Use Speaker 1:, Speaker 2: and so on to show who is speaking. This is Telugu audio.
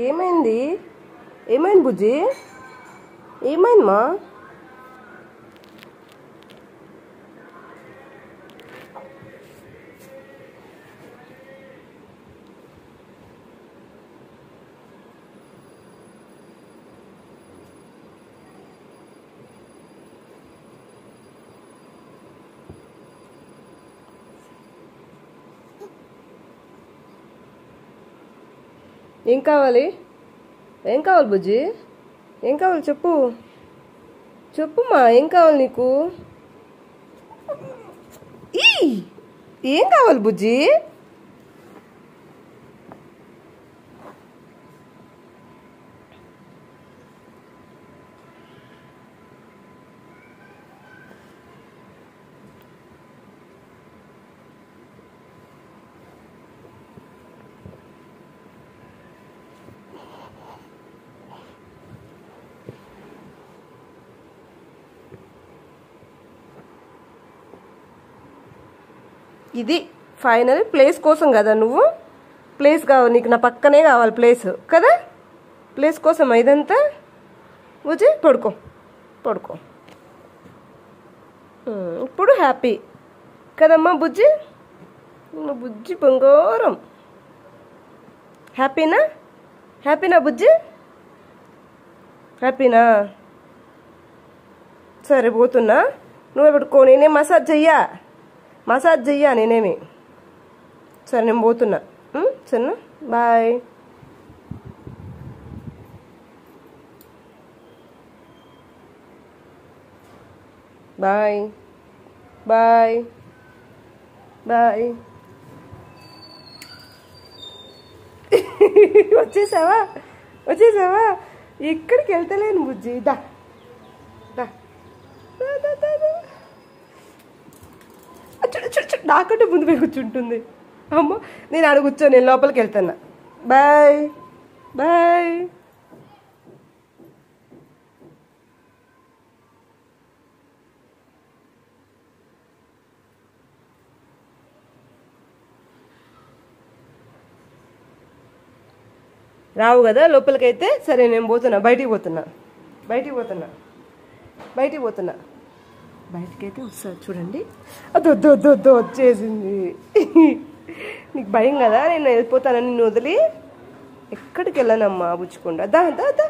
Speaker 1: ఏమైంది? ఏమైంది బుజ్జి? ఏమైందమ్మా? ఏం కావాలి? ఏం కావాలి బుజ్జి? ఏం కావాలి చెప్పు. చెప్పుమా, ఏం కావాలి నీకు? ఏం కావాలి బుజ్జి? ఇది ఫైనల్ ప్లేస్ కోసం కదా నువ్వు? ప్లేస్ కావాలి నీకు, నా పక్కనే కావాలి ప్లేస్ కదా? ప్లేస్ కోసం ఇదంతా. బుజ్జి పడుకో, పడుకో. ఇప్పుడు హ్యాపీ కదమ్మా బుజ్జి? బుజ్జి బంగారం. హ్యాపీనా? హ్యాపీనా బుజ్జి? హ్యాపీనా? సరే పోతున్నా, నువ్వే పడుకో. నేనే మసాజ్ చెయ్యా నేనేమి. సరే నేను పోతున్నా. సరేనా? బాయ్. Bye bye bye. వచ్చేసావా? ఎక్కడికి వెళ్తలేను బుజ్జి. దా దా నాకంటే ముందు పోయి కూర్చుంటుంది. అమ్మ నేను ఆడ కూర్చో, నేను లోపలికి వెళ్తున్నా. Bye bye. రావు కదా లోపలికి అయితే? సరే నేను పోతున్నా, బయటికి పోతున్నా. బయటికైతే వస్తుంది చూడండి. అదొద్దు వచ్చేసింది. నీకు భయం కదా నేను వెళ్ళిపోతానని నిన్ను వదిలి? ఎక్కడికి వెళ్ళనమ్మా బుచ్చుకుండా. దా దా దా